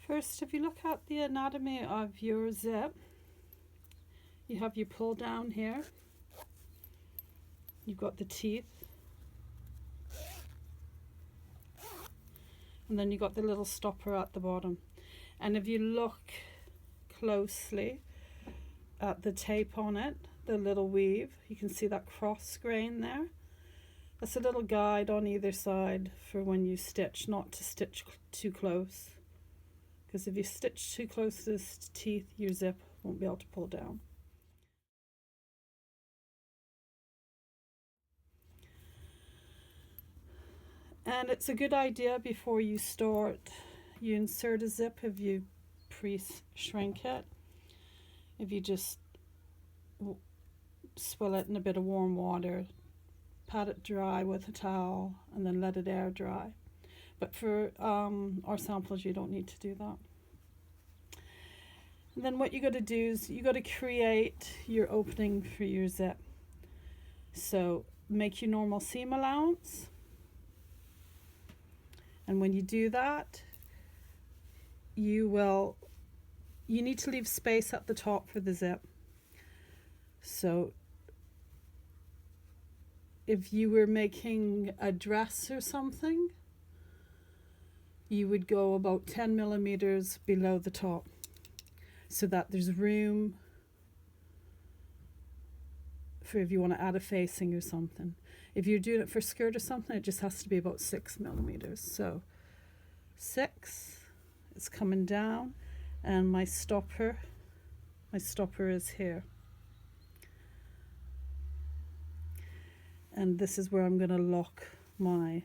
First, if you look at the anatomy of your zip, you have your pull down here. You've got the teeth. And then you've got the little stopper at the bottom. And if you look closely at the tape on it, the little weave, you can see that cross grain there. That's a little guide on either side for when you stitch, not to stitch too close. Because if you stitch too close to the teeth, your zip won't be able to pull down. And it's a good idea before you start, you insert a zip if you pre-shrink it. If you just swill it in a bit of warm water, pat it dry with a towel, and then let it air dry. But for our samples, you don't need to do that. And then what you got to do is you got to create your opening for your zip. So make your normal seam allowance. And when you do that, you need to leave space at the top for the zip. So if you were making a dress or something, you would go about 10 millimeters below the top so that there's room for if you want to add a facing or something. If you're doing it for skirt or something, it just has to be about 6 millimeters. So 6, it's coming down, and my stopper is here. And this is where I'm going to lock my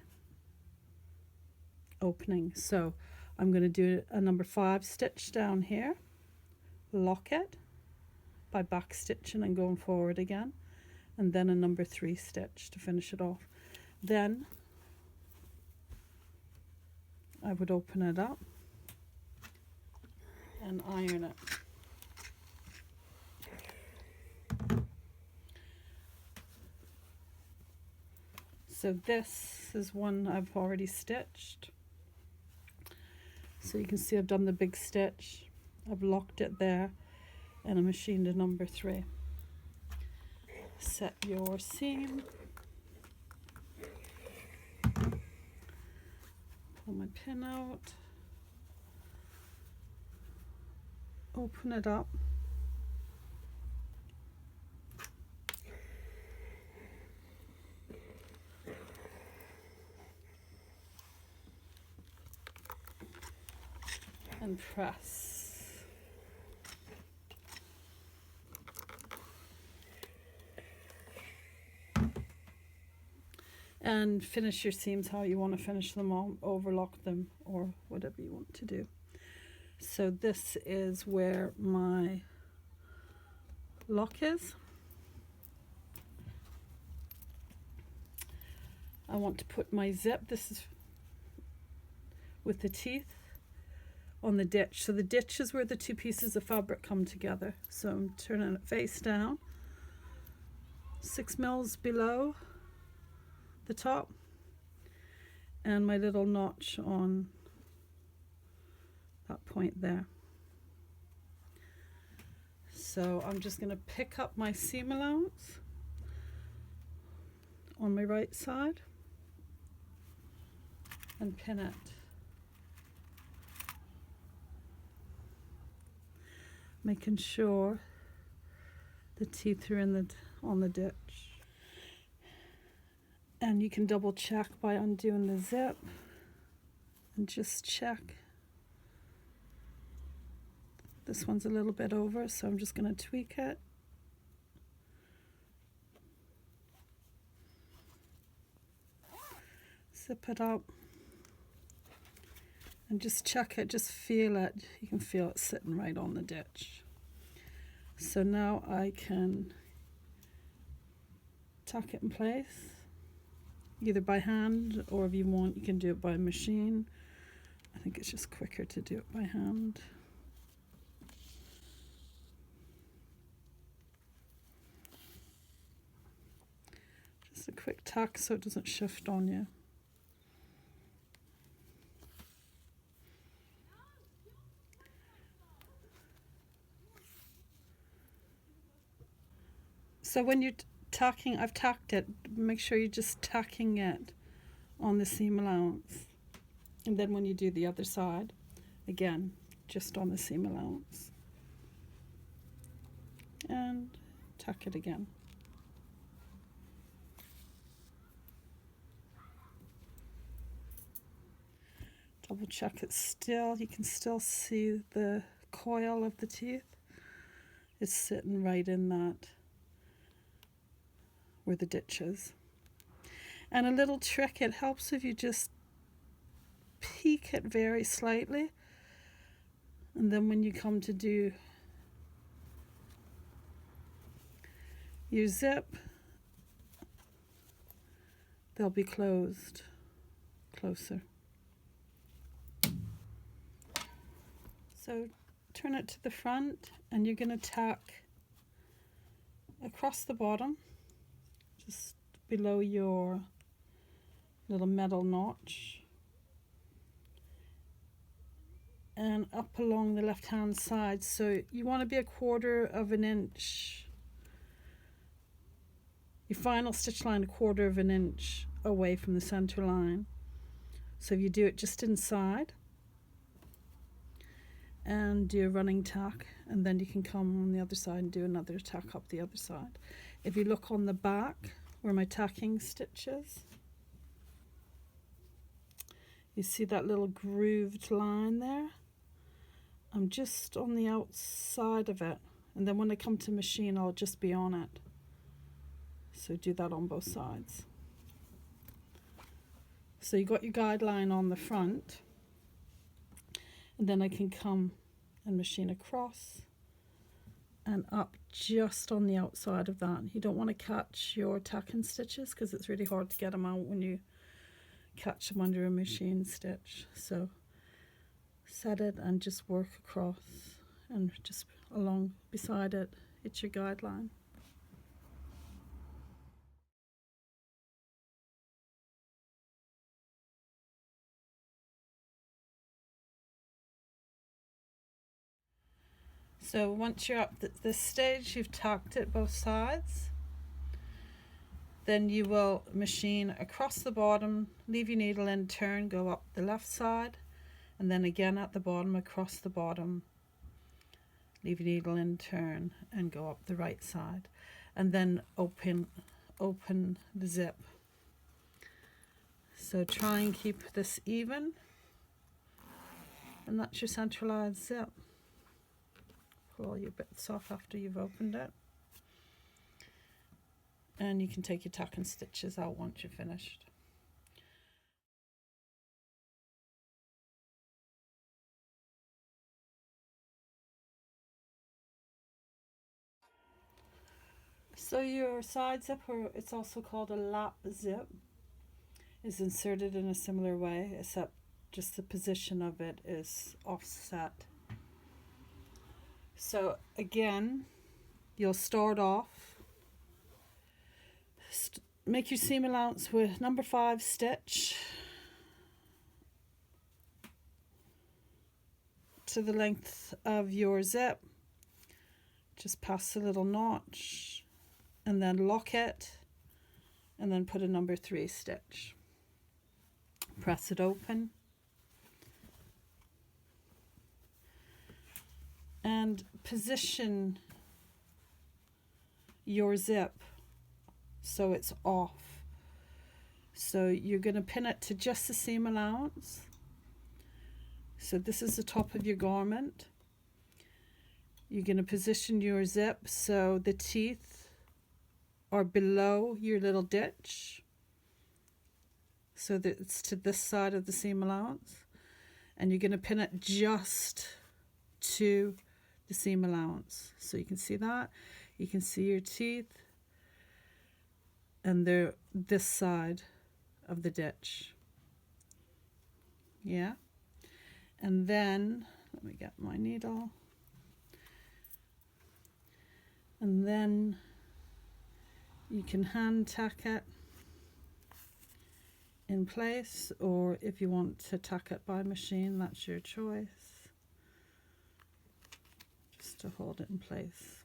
opening. So I'm going to do a number 5 stitch down here, lock it by back stitching and going forward again, and then a number 3 stitch to finish it off. Then I would open it up and iron it. So this is one I've already stitched. So you can see I've done the big stitch, I've locked it there, and I machined a number 3. Set your seam. Pull my pin out. Open it up. And press. And finish your seams how you want to finish them, overlock them, or whatever you want to do. So this is where my lock is. I want to put my zip, this is with the teeth, on the ditch. So the ditch is where the 2 pieces of fabric come together. So I'm turning it face down, 6 mils below the top, and my little notch on that point there. So I'm just going to pick up my seam allowance on my right side and pin it. Making sure the teeth are on the ditch. And you can double check by undoing the zip and just check. This one's a little bit over, so I'm just going to tweak it. Zip it up and just check it, just feel it. You can feel it sitting right on the ditch. So now I can tuck it in place, either by hand, or if you want, you can do it by machine. I think it's just quicker to do it by hand. Just a quick tuck so it doesn't shift on you. So when you're tacking, I've tacked it, make sure you're just tacking it on the seam allowance. And then when you do the other side, again, just on the seam allowance. And tack it again. Double check it still. You can still see the coil of the teeth. It's sitting right in that, where the ditch is. And a little trick, it helps if you just peek it very slightly. And then when you come to do your zip, they'll be closed closer. So turn it to the front, and you're going to tack across the bottom, just below your little metal notch, and up along the left hand side. So you want to be 1/4 of an inch, your final stitch line 1/4 of an inch away from the center line. So if you do it just inside and do a running tack, and then you can come on the other side and do another tack up the other side. If you look on the back where my tacking stitch is, you see that little grooved line there? I'm just on the outside of it, and then when I come to machine, I'll just be on it. So do that on both sides. So you got your guideline on the front, and then I can come and machine across and up just on the outside of that. You don't want to catch your tacking stitches because it's really hard to get them out when you catch them under a machine stitch. So set it and just work across, and just along beside it, it's your guideline. So once you're up this stage, you've tacked it both sides, then you will machine across the bottom, leave your needle in, turn, go up the left side, and then again at the bottom, across the bottom, leave your needle in, turn, and go up the right side, and then open the zip. So try and keep this even, and that's your centralized zip. Pull all your bits off after you've opened it, and you can take your tacking stitches out once you're finished. So your side zip, or it's also called a lap zip, is inserted in a similar way, except just the position of it is offset. So again, you'll start off, make your seam allowance with number 5 stitch to the length of your zip, just past the little notch, and then lock it, and then put a number 3 stitch. Press it open, and position your zip so it's off. So you're going to pin it to just the seam allowance. So this is the top of your garment. You're going to position your zip so the teeth are below your little ditch, so that it's to this side of the seam allowance, and you're going to pin it just to the seam allowance. So you can see that, you can see your teeth, and they're this side of the ditch. Yeah, and then let me get my needle, and then you can hand tack it in place, or if you want to tack it by machine, that's your choice, just to hold it in place.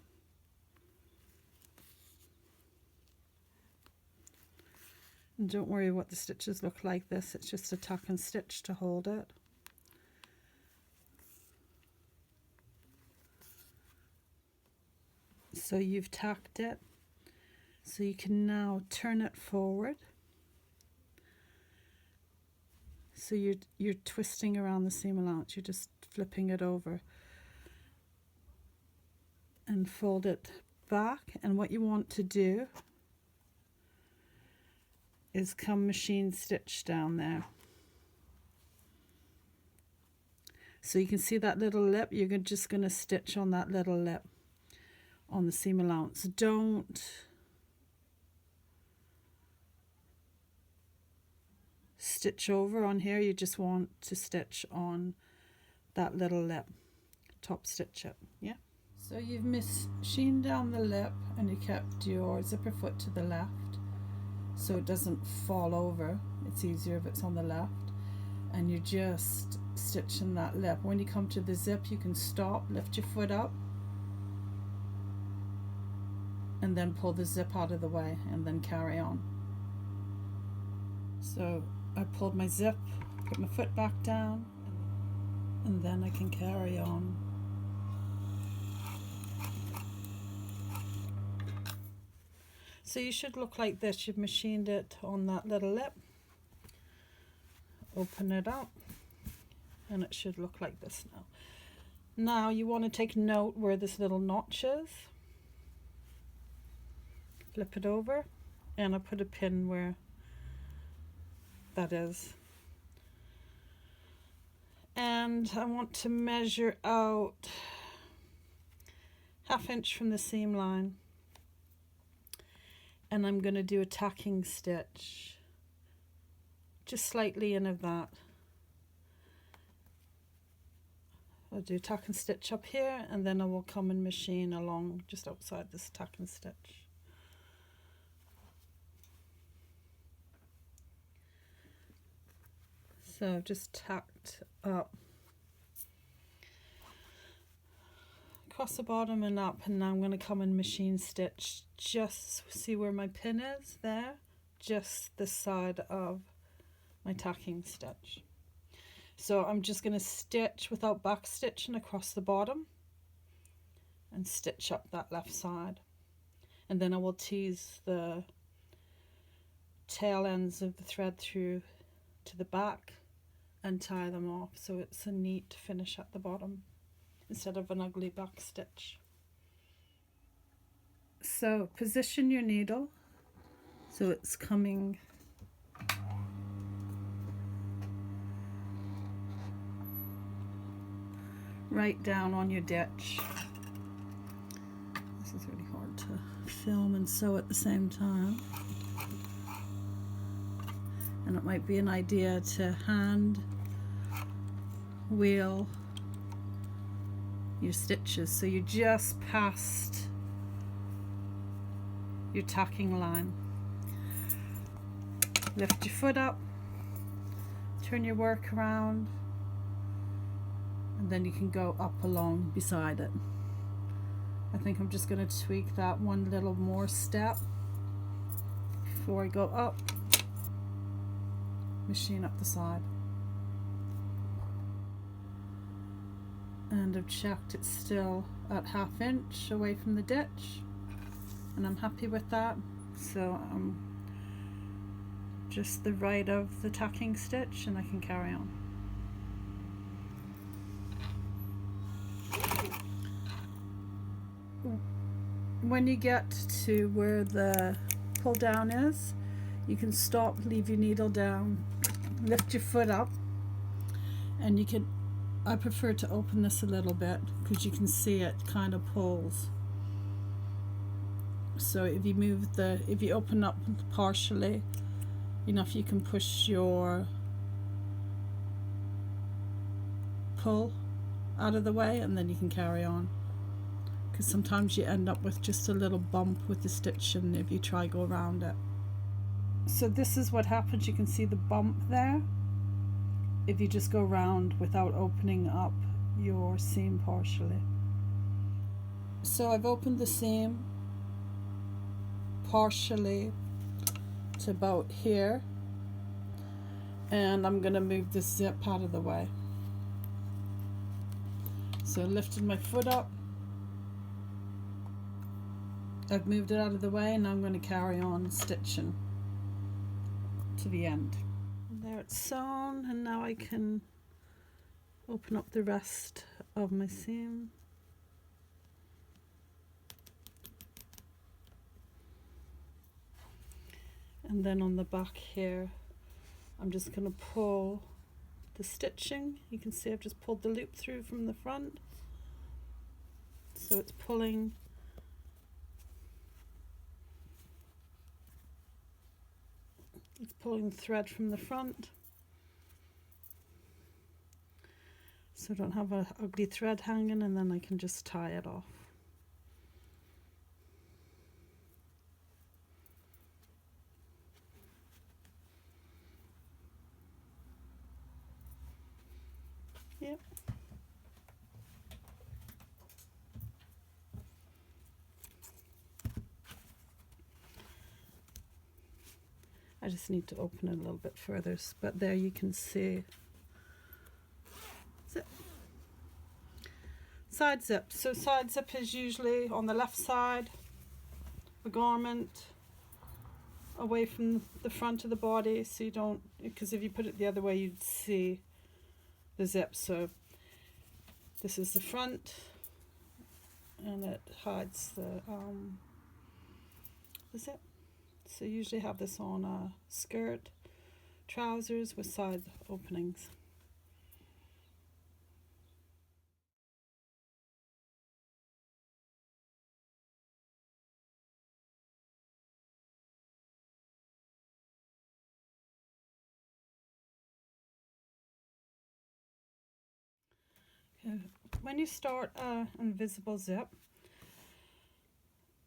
And don't worry what the stitches look like this, it's just a tack and stitch to hold it. So you've tacked it, so you can now turn it forward. So you're twisting around the seam allowance, you're just flipping it over and fold it back. And what you want to do is come machine stitch down there. So you can see that little lip, you're just going to stitch on that little lip on the seam allowance. Don't stitch over on here, you just want to stitch on that little lip, top stitch it, yeah? So you've machined down the lip and you kept your zipper foot to the left so it doesn't fall over. It's easier if it's on the left. And you're just stitching that lip. When you come to the zip, you can stop, lift your foot up, and then pull the zip out of the way and then carry on. So I pulled my zip, put my foot back down, and then I can carry on. So you should look like this. You've machined it on that little lip. Open it up and it should look like this now. Now you want to take note where this little notch is. Flip it over and I put a pin where that is. And I want to measure out 1/2 inch from the seam line. And I'm going to do a tacking stitch just slightly in of that. I'll do a tack and stitch up here and then I will come and machine along just outside this tack and stitch. So I've just tacked up across the bottom and up, and now I'm going to come and machine stitch, just see where my pin is there, just this side of my tacking stitch. So I'm just going to stitch without back stitching across the bottom and stitch up that left side, and then I will tease the tail ends of the thread through to the back and tie them off so it's a neat finish at the bottom instead of an ugly back stitch. So position your needle so it's coming right down on your ditch. This is really hard to film and sew at the same time. And it might be an idea to hand wheel your stitches so you're just past your tacking line. Lift your foot up, turn your work around, and then you can go up along beside it. I think I'm just going to tweak that one little more step before I go up. Machine up the side. And I've checked it's still at 1/2 inch away from the ditch, and I'm happy with that. So I'm just the right of the tacking stitch and I can carry on. When you get to where the pull down is, you can stop, leave your needle down, lift your foot up, and you can, I prefer to open this a little bit because you can see it kind of pulls. So if you open up partially enough, you can push your pull out of the way and then you can carry on. Because sometimes you end up with just a little bump with the stitch and if you try go around it. So this is what happens, you can see the bump there if you just go round without opening up your seam partially. So I've opened the seam partially to about here, and I'm going to move this zip out of the way. So I lifted my foot up, I've moved it out of the way, and I'm going to carry on stitching to the end. And there it's sewn, and now I can open up the rest of my seam. And then on the back here, I'm just going to pull the stitching. You can see I've just pulled the loop through from the front. So it's pulling thread from the front. So I don't have an ugly thread hanging, and then I can just tie it off. Yep. I just need to open it a little bit further, but there you can see zip. Side zip. So side zip is usually on the left side of a garment, away from the front of the body, so you don't, because if you put it the other way you'd see the zip. So this is the front, and it hides the zip. So you usually have this on a skirt, trousers with side openings. When you start an invisible zip,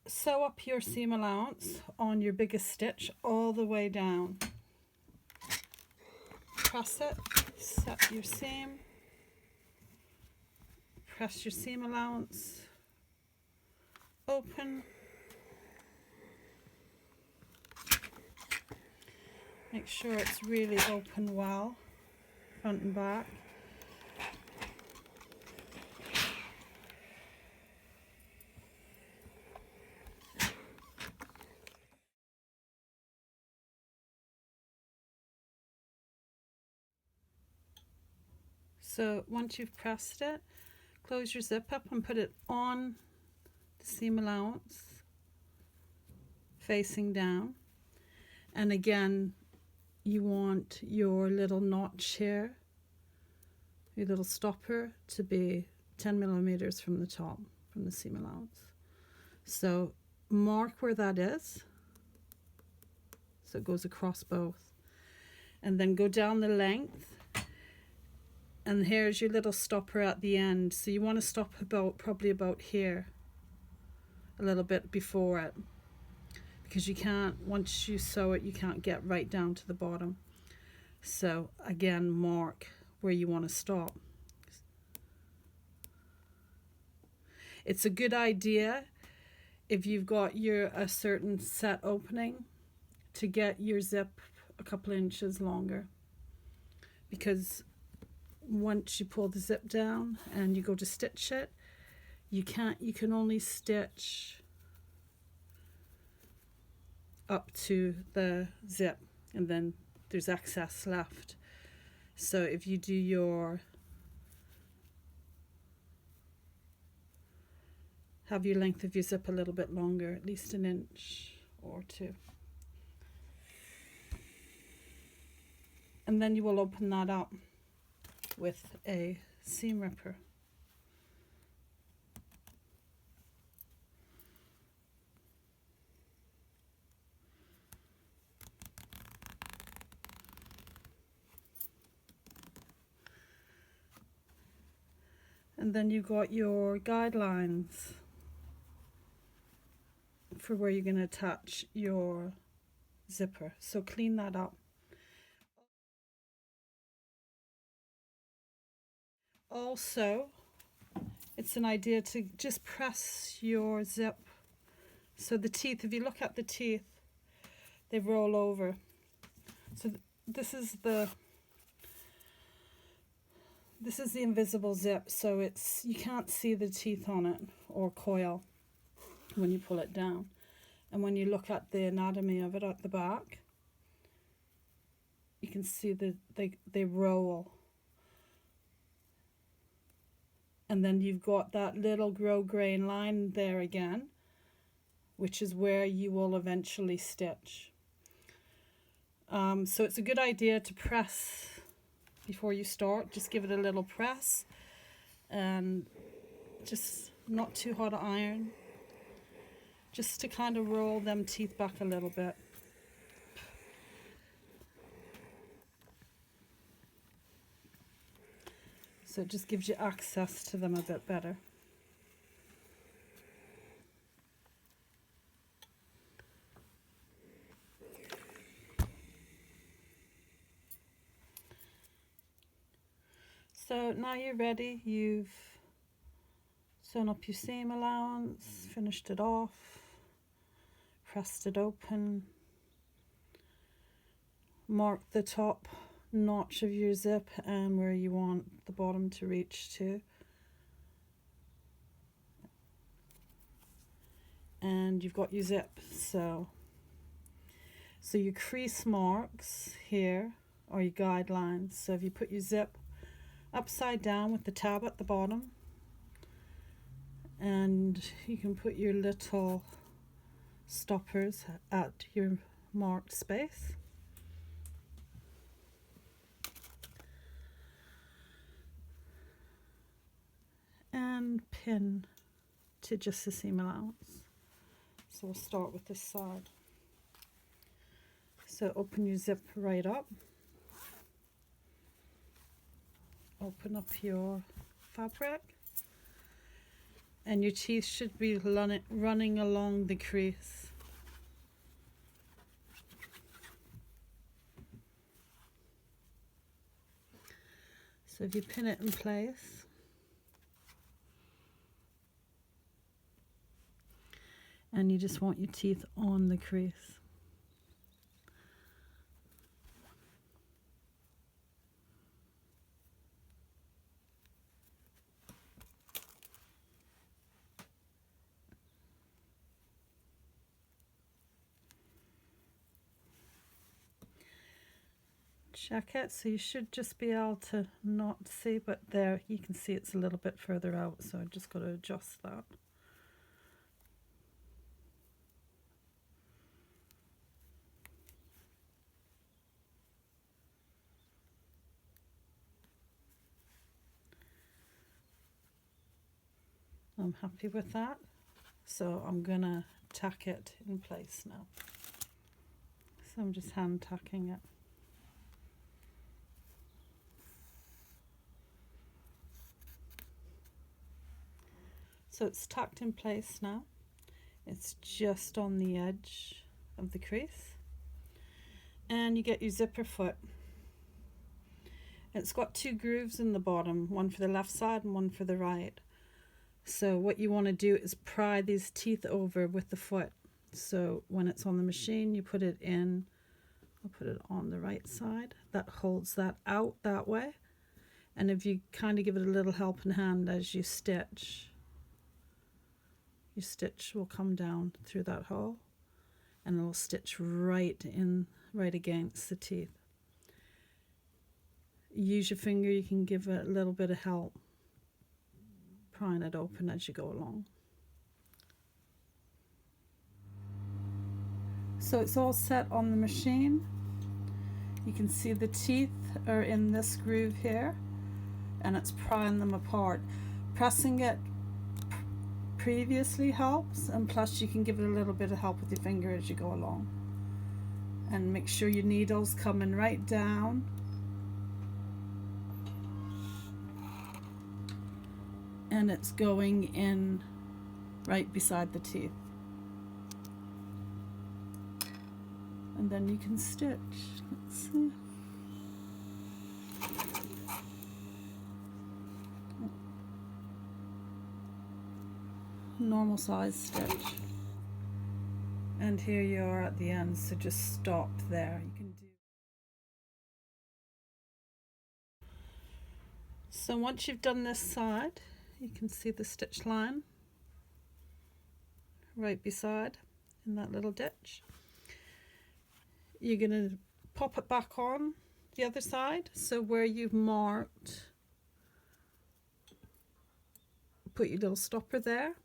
sew up your seam allowance on your biggest stitch all the way down. Press it, set your seam, press your seam allowance, open, make sure it's really open well, front and back. So once you've pressed it, close your zip up and put it on the seam allowance, facing down. And again, you want your little notch here, your little stopper, to be 10 millimeters from the top, from the seam allowance. So mark where that is, so it goes across both. And then go down the length. And here's your little stopper at the end. So you want to stop probably about here, a little bit before it, because you can't, once you sew it, you can't get right down to the bottom. So again, mark where you want to stop. It's a good idea if you've got a certain set opening to get your zip a couple inches longer, because once you pull the zip down and you go to stitch it, you can only stitch up to the zip, and then there's excess left. So if you do have your length of your zip a little bit longer, at least an inch or two, and then you will open that up with a seam ripper. And then you got your guidelines for where you're going to attach your zipper. So clean that up. Also, it's an idea to just press your zip. So the teeth, if you look at the they roll over. So this is the invisible zip, so you can't see the teeth on it or coil when you pull it down. And when you look at the anatomy of it at the back, you can see that they roll. And then you've got that little grosgrain line there again, which is where you will eventually stitch. So it's a good idea to press before you start. Just give it a little press, and just not too hot iron, just to kind of roll them teeth back a little bit. So it just gives you access to them a bit better. So now you're ready. You've sewn up your seam allowance, finished it off, pressed it open, marked the top notch of your zip and where you want the bottom to reach to. And you've got your zip. So your crease marks here are your guidelines. So if you put your zip upside down with the tab at the bottom, and you can put your little stoppers at your marked space. And pin to just the seam allowance. So we'll start with this side. So open your zip right up. Open up your fabric. And your teeth should be running along the crease. So if you pin it in place, and you just want your teeth on the crease. Check it, so you should just be able to not see, but there you can see it's a little bit further out, so I just got to adjust that. I'm happy with that, so I'm gonna tack it in place now. So I'm just hand tacking it. So it's tucked in place now. It's just on the edge of the crease. And you get your zipper foot. It's got two grooves in the bottom, one for the left side and one for the right. So what you want to do is pry these teeth over with the foot. So when it's on the machine, you put it in, I'll put it on the right side. That holds that out that way. And if you kind of give it a little helping hand as you stitch, your stitch will come down through that hole and it'll stitch right against the teeth. Use your finger, you can give it a little bit of help prying it open as you go along. So it's all set on the machine. You can see the teeth are in this groove here and it's prying them apart. Pressing it previously helps, and plus you can give it a little bit of help with your finger as you go along. And make sure your needle's coming right down. And it's going in right beside the teeth. And then you can stitch. Let's see. Normal size stitch. And here you are at the end, so just stop there. You can do. So once you've done this side, you can see the stitch line right beside in that little ditch. You're going to pop it back on the other side, so where you've marked, put your little stopper there,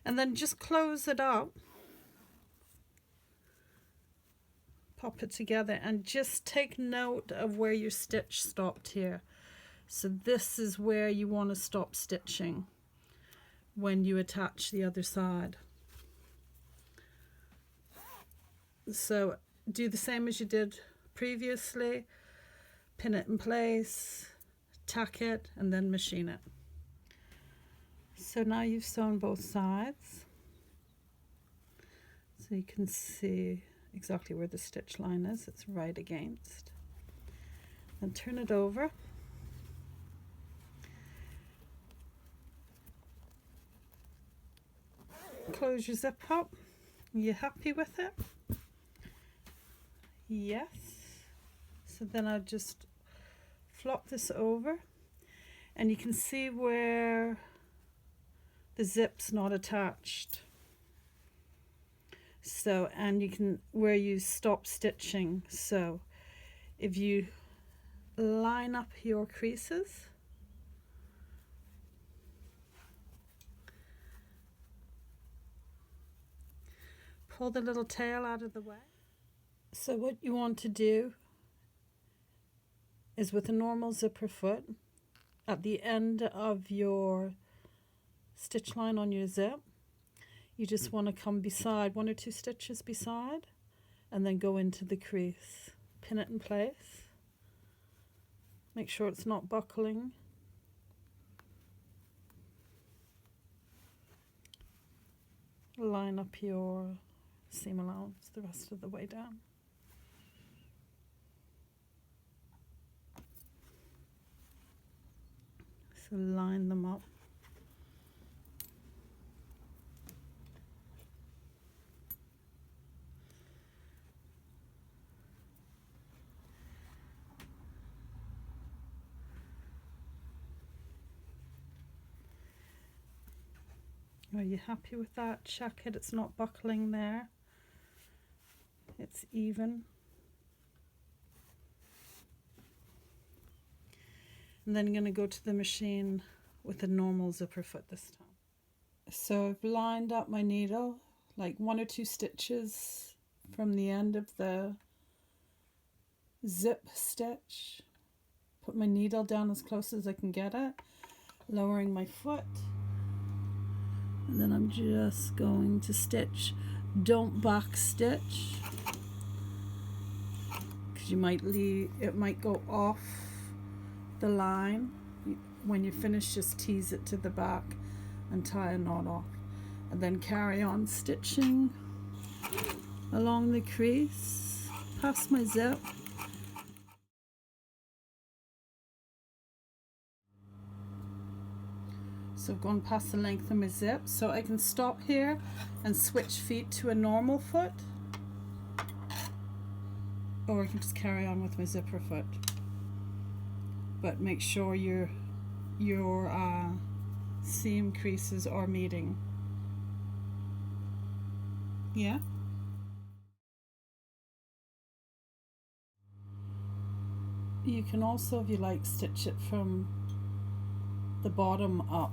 and then just close it up, pop it together, and just take note of where your stitch stopped here. So this is where you want to stop stitching when you attach the other side. So do the same as you did previously, pin it in place, tack it, and then machine it. So now you've sewn both sides, so you can see exactly where the stitch line is. It's right against. And turn it over. Close your zip up. Are you happy with it? Yes. So then I'll just flop this over, and you can see where the zip's not attached. So, and you can, where you stop stitching. So if you line up your creases, pull the little tail out of the way. So what you want to do is, with a normal zipper foot, at the end of your stitch line on your zip, you just want to come beside, 1 or 2 stitches beside, and then go into the crease. Pin it in place. Make sure it's not buckling. Line up your seam allowance the rest of the way down. So line them up. Are you happy with that? Check it, it's not buckling there. It's even. And then I'm going to go to the machine with a normal zipper foot this time. So I've lined up my needle, like 1 or 2 stitches from the end of the zip stitch. Put my needle down as close as I can get it, lowering my foot. And then I'm just going to stitch. Don't back stitch, because you might leave, it might go off the line. When you finish, just tease it to the back and tie a knot off, and then carry on stitching along the crease past my zip. So I've gone past the length of my zip, so I can stop here and switch feet to a normal foot, or I can just carry on with my zipper foot. But make sure your seam creases are meeting. Yeah. You can also, if you like, stitch it from the bottom up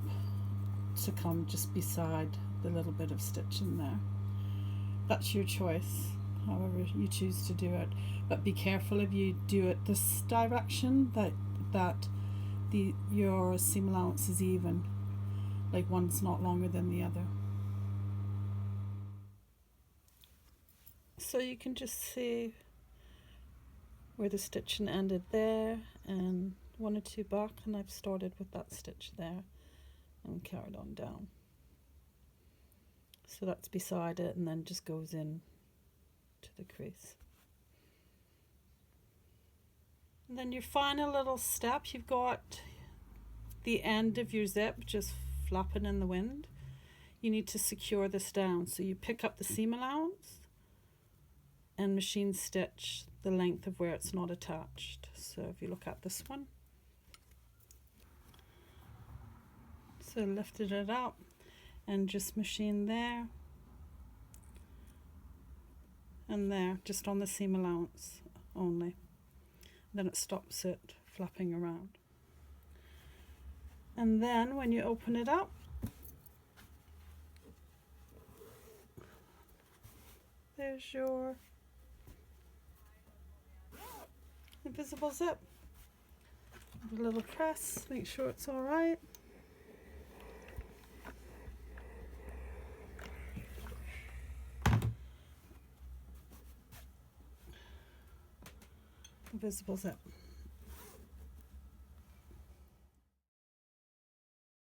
to come just beside the little bit of stitch in there. That's your choice, however you choose to do it. But be careful if you do it this direction, that your seam allowance is even, like one's not longer than the other. So you can just see where the stitching ended there, and 1 or 2 back, and I've started with that stitch there and carried on down. So that's beside it, and then just goes in to the crease. And then your final little step, you've got the end of your zip just flapping in the wind. you need to secure this down. So you pick up the seam allowance and machine stitch the length of where it's not attached. So if you look at this one, so lifted it up and just machine there and there, just on the seam allowance only. Then it stops it flapping around. And then when you open it up, there's your invisible zip. A little press, make sure it's all right. Invisible zip.